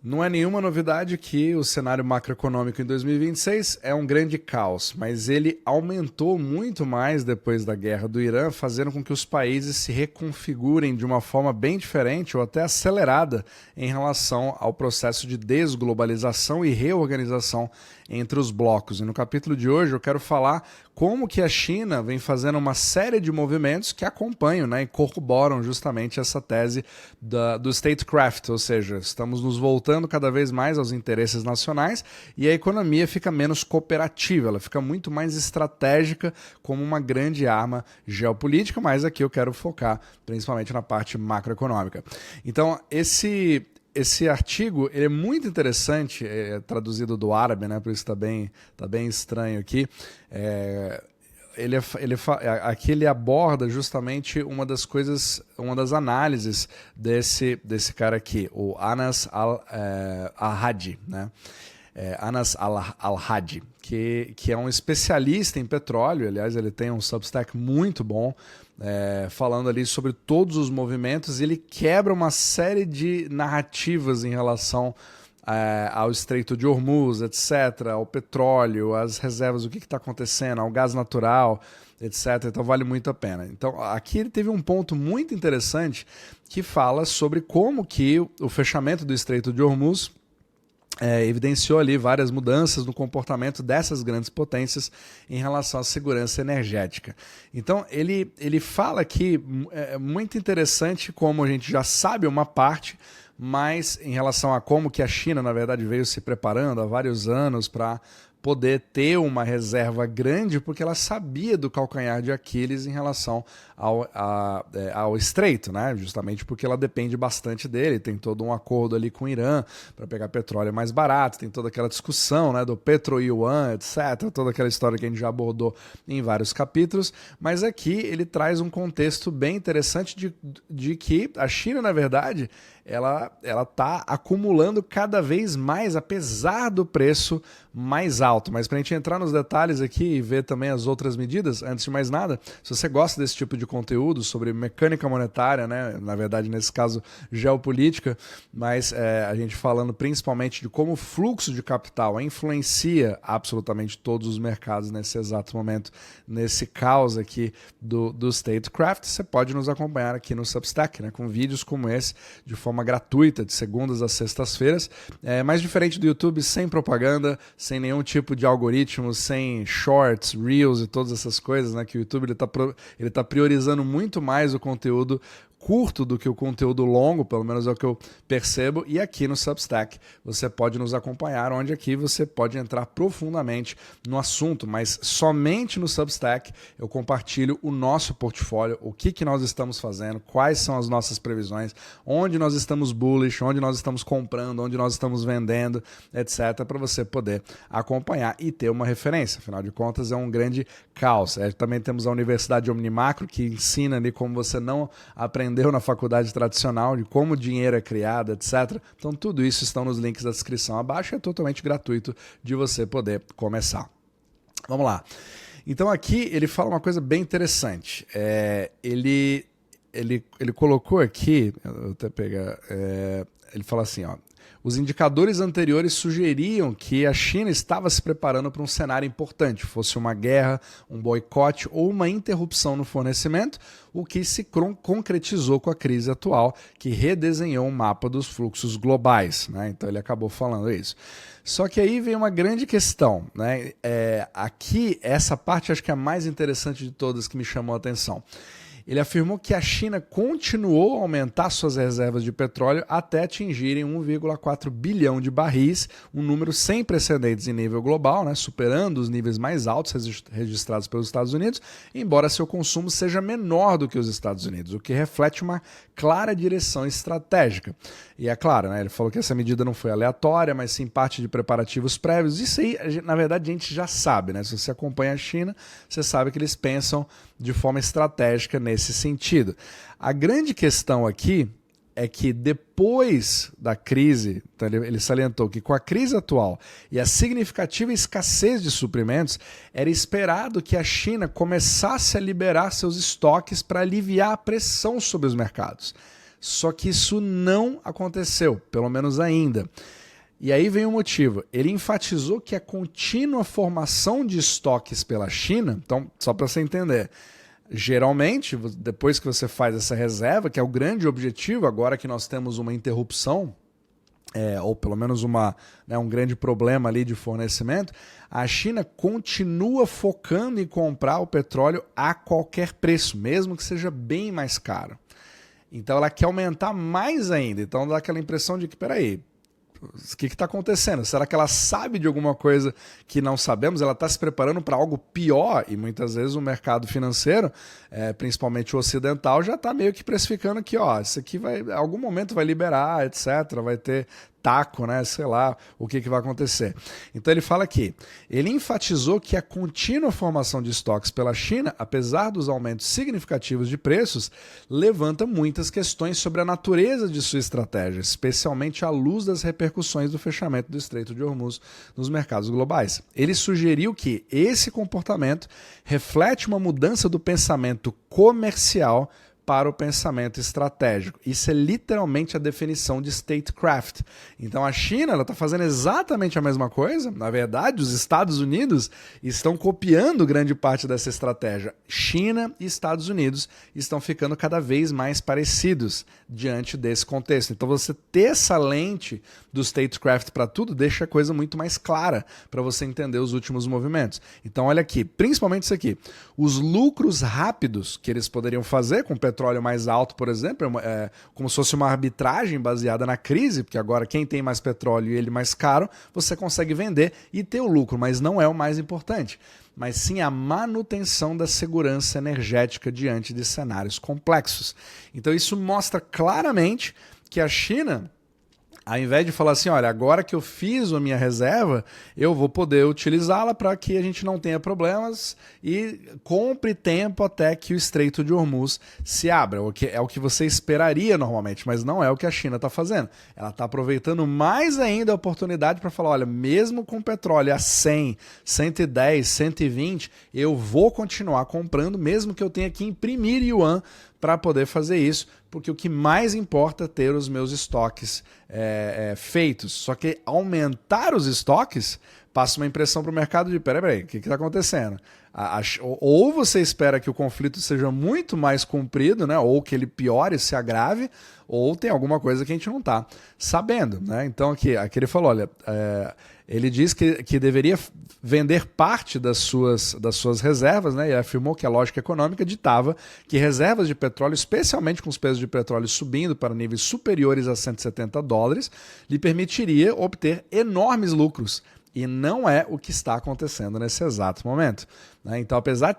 Não é nenhuma novidade que o cenário macroeconômico em 2026 é um grande caos, mas ele aumentou muito mais depois da guerra do Irã, fazendo com que os países se reconfigurem de uma forma bem diferente ou até acelerada em relação ao processo de desglobalização e reorganização entre os blocos. E no capítulo de hoje eu quero falar como que a China vem fazendo uma série de movimentos que acompanham, né, e corroboram justamente essa tese do statecraft, ou seja, estamos nos voltando cada vez mais aos interesses nacionais e a economia fica menos cooperativa, ela fica muito mais estratégica como uma grande arma geopolítica, mas aqui eu quero focar principalmente na parte macroeconômica. Então, esse artigo ele é muito interessante, é traduzido do árabe, né? Por isso tá bem estranho aqui. Aqui ele aborda justamente uma das análises desse cara aqui, o Anas al-Hadi, né? Anas al-Hadi, que é um especialista em petróleo. Aliás, ele tem um Substack muito bom, falando ali sobre todos os movimentos. Ele quebra uma série de narrativas em relação ao Estreito de Hormuz, etc., ao petróleo, às reservas, o que está acontecendo, ao gás natural, etc. Então vale muito a pena. Então aqui ele teve um ponto muito interessante que fala sobre como que o fechamento do Estreito de Hormuz evidenciou ali várias mudanças no comportamento dessas grandes potências em relação à segurança energética. Então, ele fala aqui, é muito interessante como a gente já sabe uma parte, mas em relação a como que a China, na verdade, veio se preparando há vários anos para poder ter uma reserva grande, porque ela sabia do calcanhar de Aquiles em relação ao estreito, né? Justamente porque ela depende bastante dele, tem todo um acordo ali com o Irã para pegar petróleo mais barato, tem toda aquela discussão, né, do petro-yuan, etc., toda aquela história que a gente já abordou em vários capítulos, mas aqui ele traz um contexto bem interessante de que a China, na verdade, ela está acumulando cada vez mais, apesar do preço mais alto. Mas para a gente entrar nos detalhes aqui e ver também as outras medidas, antes de mais nada, se você gosta desse tipo de conteúdo sobre mecânica monetária, né, na verdade nesse caso geopolítica, mas a gente falando principalmente de como o fluxo de capital influencia absolutamente todos os mercados nesse exato momento, nesse caos aqui do statecraft, você pode nos acompanhar aqui no Substack, né, com vídeos como esse, de forma gratuita, de segundas às sextas-feiras, mais diferente do YouTube, sem propaganda, sem nenhum tipo de algoritmo, sem shorts, reels e todas essas coisas, né, que o YouTube ele tá priorizando muito mais o conteúdo curto do que o conteúdo longo, pelo menos é o que eu percebo, e aqui no Substack você pode nos acompanhar, onde aqui você pode entrar profundamente no assunto, mas somente no Substack eu compartilho o nosso portfólio, o que nós estamos fazendo, quais são as nossas previsões, onde nós estamos bullish, onde nós estamos comprando, onde nós estamos vendendo, etc., para você poder acompanhar e ter uma referência. Afinal de contas, é um grande caos. Também temos a Universidade Omnimacro, que ensina ali como você não aprendeu na faculdade tradicional, de como o dinheiro é criado, etc. Então tudo isso estão nos links da descrição abaixo e é totalmente gratuito de você poder começar. Vamos lá. Então aqui ele fala uma coisa bem interessante. Ele colocou aqui, eu vou até pegar, ele fala assim, ó, os indicadores anteriores sugeriam que a China estava se preparando para um cenário importante, fosse uma guerra, um boicote ou uma interrupção no fornecimento, o que se concretizou com a crise atual, que redesenhou o mapa dos fluxos globais, né? Então ele acabou falando isso. Só que aí vem uma grande questão, né? Aqui, essa parte acho que é a mais interessante de todas que me chamou a atenção. Ele afirmou que a China continuou a aumentar suas reservas de petróleo até atingirem 1,4 bilhão de barris, um número sem precedentes em nível global, né, superando os níveis mais altos registrados pelos Estados Unidos, embora seu consumo seja menor do que os Estados Unidos, o que reflete uma clara direção estratégica. E é claro, né, ele falou que essa medida não foi aleatória, mas sim parte de preparativos prévios. Isso aí, na verdade, a gente já sabe, né? Se você acompanha a China, você sabe que eles pensam de forma estratégica nesse sentido. A grande questão aqui é que depois da crise, então ele salientou que com a crise atual e a significativa escassez de suprimentos, era esperado que a China começasse a liberar seus estoques para aliviar a pressão sobre os mercados. Só que isso não aconteceu, pelo menos ainda. E aí vem o motivo. Ele enfatizou que a contínua formação de estoques pela China, então, só para você entender, geralmente, depois que você faz essa reserva, que é o grande objetivo, agora que nós temos uma interrupção, ou pelo menos um grande problema ali de fornecimento, a China continua focando em comprar o petróleo a qualquer preço, mesmo que seja bem mais caro. Então ela quer aumentar mais ainda. Então dá aquela impressão de que, peraí, o que está acontecendo? Será que ela sabe de alguma coisa que não sabemos? Ela está se preparando para algo pior? E muitas vezes o mercado financeiro, principalmente o ocidental, já está meio que precificando que isso aqui vai, em algum momento vai liberar, etc. Vai ter taco, né? Sei lá o que vai acontecer. Então ele fala aqui, ele enfatizou que a contínua formação de estoques pela China, apesar dos aumentos significativos de preços, levanta muitas questões sobre a natureza de sua estratégia, especialmente à luz das repercussões do fechamento do Estreito de Hormuz nos mercados globais. Ele sugeriu que esse comportamento reflete uma mudança do pensamento comercial para o pensamento estratégico. Isso é literalmente a definição de statecraft. Então a China está fazendo exatamente a mesma coisa. Na verdade, os Estados Unidos estão copiando grande parte dessa estratégia. China e Estados Unidos estão ficando cada vez mais parecidos diante desse contexto. Então você ter essa lente do statecraft para tudo deixa a coisa muito mais clara para você entender os últimos movimentos. Então olha aqui, principalmente isso aqui. Os lucros rápidos que eles poderiam fazer com petróleo mais alto, por exemplo, como se fosse uma arbitragem baseada na crise, porque agora quem tem mais petróleo e ele mais caro, você consegue vender e ter o lucro, mas não é o mais importante, mas sim a manutenção da segurança energética diante de cenários complexos. Então isso mostra claramente que a China, ao invés de falar assim, olha, agora que eu fiz a minha reserva, eu vou poder utilizá-la para que a gente não tenha problemas e compre tempo até que o Estreito de Hormuz se abra. É o que você esperaria normalmente, mas não é o que a China está fazendo. Ela está aproveitando mais ainda a oportunidade para falar, olha, mesmo com petróleo a 100, 110, 120, eu vou continuar comprando, mesmo que eu tenha que imprimir yuan para poder fazer isso, porque o que mais importa é ter os meus estoques feitos. Só que aumentar os estoques passa uma impressão para o mercado de, peraí, o que está acontecendo? Ou você espera que o conflito seja muito mais comprido, né? Ou que ele piore, se agrave, ou tem alguma coisa que a gente não está sabendo, né? Então aqui ele falou, olha, ele diz que deveria vender parte das suas reservas, né? E afirmou que a lógica econômica ditava que reservas de petróleo, especialmente com os preços de petróleo subindo para níveis superiores a $170, lhe permitiria obter enormes lucros. E não é o que está acontecendo nesse exato momento. Né? Então, apesar de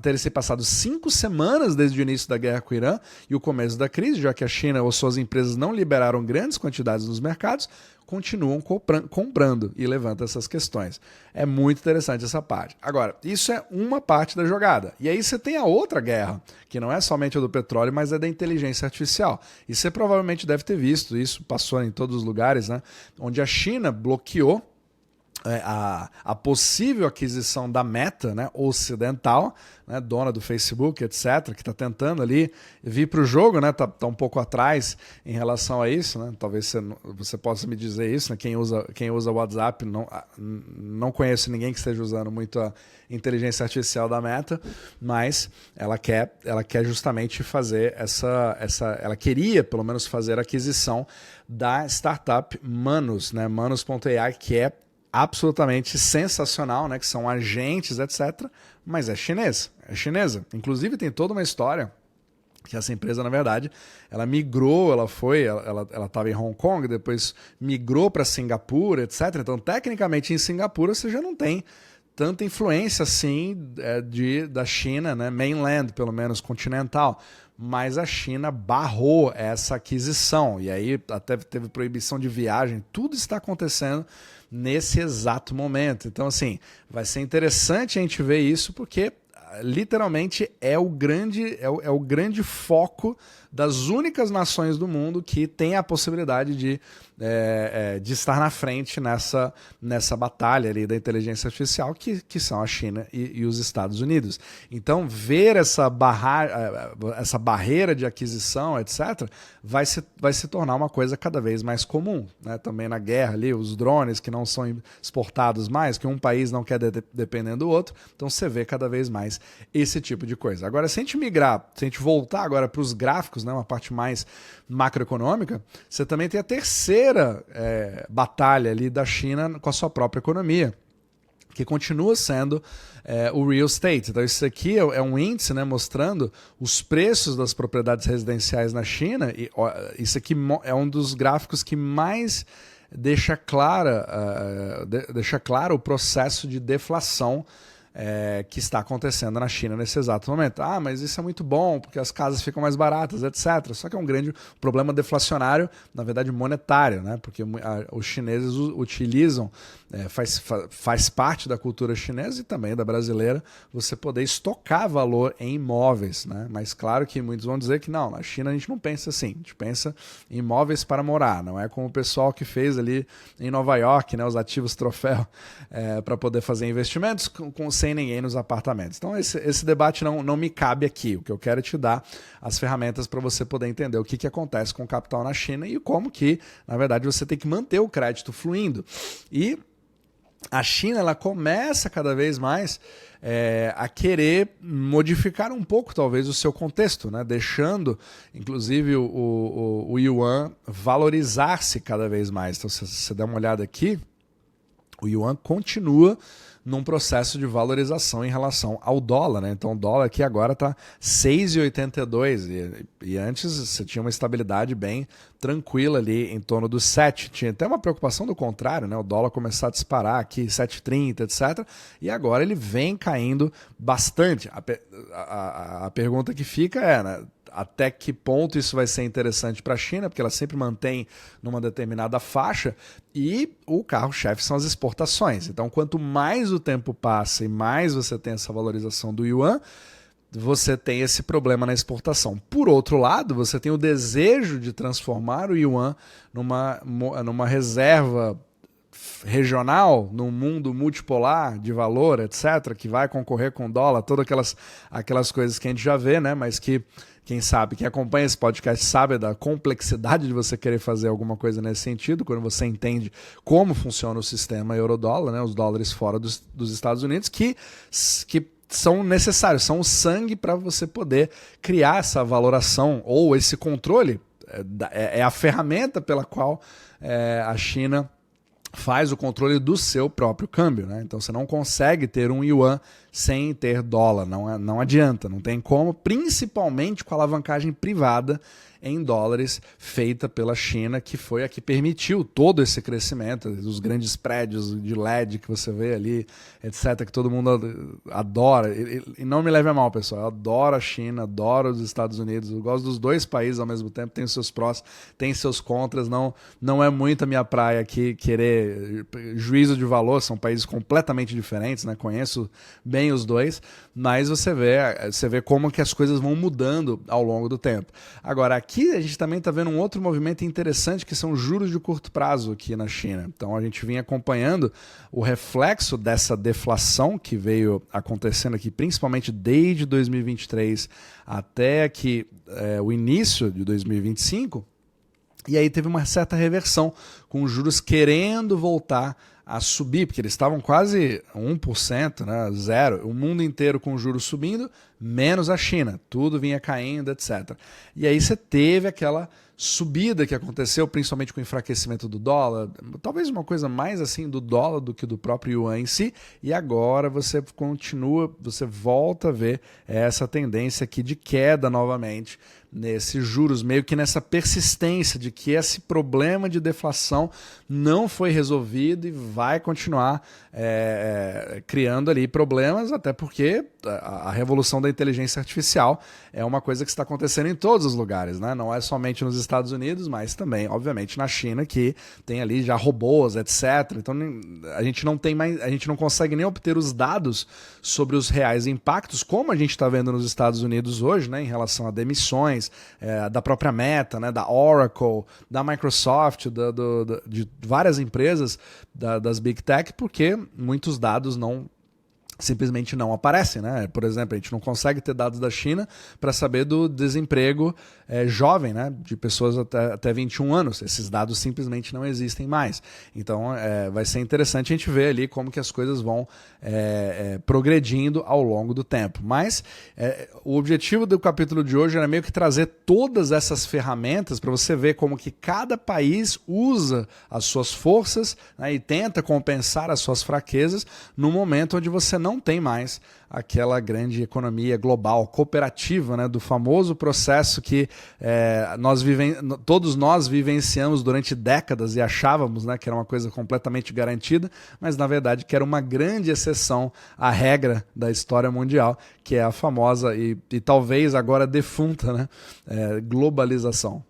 ter se passado 5 semanas desde o início da guerra com o Irã e o começo da crise, já que a China ou suas empresas não liberaram grandes quantidades nos mercados, continuam comprando e levanta essas questões. É muito interessante essa parte. Agora, isso é uma parte da jogada. E aí você tem a outra guerra, que não é somente a do petróleo, mas é da inteligência artificial. E você provavelmente deve ter visto, isso passou em todos os lugares, né? Onde a China bloqueou a possível aquisição da Meta, né, ocidental, né, dona do Facebook, etc., que está tentando ali vir para o jogo, né, tá um pouco atrás em relação a isso, né, talvez você possa me dizer isso, né, quem usa WhatsApp, não conheço ninguém que esteja usando muito a inteligência artificial da Meta, mas ela quer justamente fazer ela queria pelo menos fazer a aquisição da startup Manus, né, Manus.ai, que é absolutamente sensacional, né? Que são agentes, etc. Mas é chinesa. Inclusive tem toda uma história que essa empresa, na verdade, ela migrou, ela estava em Hong Kong, depois migrou para Singapura, etc. Então, tecnicamente, em Singapura você já não tem tanta influência assim da China, né? Mainland, pelo menos continental. Mas a China barrou essa aquisição e aí até teve proibição de viagem. Tudo está acontecendo nesse exato momento. Então, assim, vai ser interessante a gente ver isso porque literalmente é o grande foco das únicas nações do mundo que tem a possibilidade de de estar na frente nessa batalha ali da inteligência artificial, que são a China e os Estados Unidos. Então, ver essa barreira de aquisição, etc., vai se tornar uma coisa cada vez mais comum, né? Também na guerra ali, os drones que não são exportados mais, que um país não quer depender do outro, então você vê cada vez mais esse tipo de coisa. Agora, se a gente voltar agora para os gráficos, né, uma parte mais macroeconômica, você também tem a terceira batalha ali da China com a sua própria economia, que continua sendo o real estate. Então isso aqui é um índice, né, mostrando os preços das propriedades residenciais na China, e isso aqui é um dos gráficos que mais deixa claro o processo de deflação que está acontecendo na China nesse exato momento. Ah, mas isso é muito bom, porque as casas ficam mais baratas, etc. Só que é um grande problema deflacionário, na verdade monetário, né? Porque os chineses utilizam, faz parte da cultura chinesa e também da brasileira, você poder estocar valor em imóveis, né? Mas claro que muitos vão dizer que não, na China a gente não pensa assim, a gente pensa em imóveis para morar, não é como o pessoal que fez ali em Nova York, né, os ativos troféu, para poder fazer investimentos sem ninguém nos apartamentos. Então esse debate não me cabe aqui. O que eu quero é te dar as ferramentas para você poder entender o que acontece com o capital na China e como que, na verdade, você tem que manter o crédito fluindo. E a China, ela começa cada vez mais a querer modificar um pouco, talvez, o seu contexto, né? Deixando, inclusive, o yuan valorizar-se cada vez mais. Então, se você der uma olhada aqui, o yuan continua num processo de valorização em relação ao dólar, né? Então o dólar aqui agora está 6,82 e antes você tinha uma estabilidade bem tranquila ali em torno dos 7. Tinha até uma preocupação do contrário, né? O dólar começar a disparar aqui, 7,30, etc. E agora ele vem caindo bastante. A pergunta que fica é, né, até que ponto isso vai ser interessante para a China, porque ela sempre mantém numa determinada faixa, e o carro-chefe são as exportações. Então, quanto mais o tempo passa e mais você tem essa valorização do yuan, você tem esse problema na exportação. Por outro lado, você tem o desejo de transformar o yuan numa reserva regional, num mundo multipolar de valor, etc., que vai concorrer com o dólar, todas aquelas coisas que a gente já vê, né? Mas que quem sabe, quem acompanha esse podcast sabe da complexidade de você querer fazer alguma coisa nesse sentido, quando você entende como funciona o sistema euro-dólar, né, os dólares fora dos Estados Unidos, que são necessários, são o sangue para você poder criar essa valoração ou esse controle. É a ferramenta pela qual a China faz o controle do seu próprio câmbio, né? Então você não consegue ter um yuan sem ter dólar, não adianta, não tem como, principalmente com a alavancagem privada em dólares feita pela China, que foi a que permitiu todo esse crescimento, os grandes prédios de LED que você vê ali, etc., que todo mundo adora. E não me leve a mal, pessoal, eu adoro a China, adoro os Estados Unidos, eu gosto dos dois países ao mesmo tempo, tem os seus prós, tem seus contras, não é muito a minha praia aqui querer juízo de valor, são países completamente diferentes, né? Conheço bem os dois, mas você vê como que as coisas vão mudando ao longo do tempo. Agora, aqui a gente também está vendo um outro movimento interessante, que são os juros de curto prazo aqui na China. Então a gente vinha acompanhando o reflexo dessa deflação que veio acontecendo aqui, principalmente desde 2023 até aqui, o início de 2025, e aí teve uma certa reversão, com os juros querendo voltar a subir, porque eles estavam quase 1%, né, zero, o mundo inteiro com juros subindo, menos a China, tudo vinha caindo, etc. E aí você teve aquela subida que aconteceu, principalmente com o enfraquecimento do dólar, talvez uma coisa mais assim do dólar do que do próprio yuan em si, e agora você volta a ver essa tendência aqui de queda novamente nesses juros, meio que nessa persistência de que esse problema de deflação não foi resolvido e vai continuar criando ali problemas, até porque a revolução da inteligência artificial é uma coisa que está acontecendo em todos os lugares, né? Não é somente nos Estados Unidos, mas também, obviamente, na China, que tem ali já robôs, etc. Então a gente não tem mais, a gente não consegue nem obter os dados sobre os reais impactos, como a gente está vendo nos Estados Unidos hoje, né? Em relação a demissões, da própria Meta, né? Da Oracle, da Microsoft, de várias empresas das Big Tech, porque muitos dados simplesmente não aparecem, né? Por exemplo, a gente não consegue ter dados da China para saber do desemprego jovem, né? De pessoas até 21 anos. Esses dados simplesmente não existem mais. Então, vai ser interessante a gente ver ali como que as coisas vão progredindo ao longo do tempo. Mas o objetivo do capítulo de hoje era meio que trazer todas essas ferramentas para você ver como que cada país usa as suas forças, né, e tenta compensar as suas fraquezas no momento onde você não tem mais aquela grande economia global cooperativa, né, do famoso processo que todos nós vivenciamos durante décadas e achávamos, né, que era uma coisa completamente garantida, mas na verdade que era uma grande exceção à regra da história mundial, que é a famosa e talvez agora defunta, né, globalização.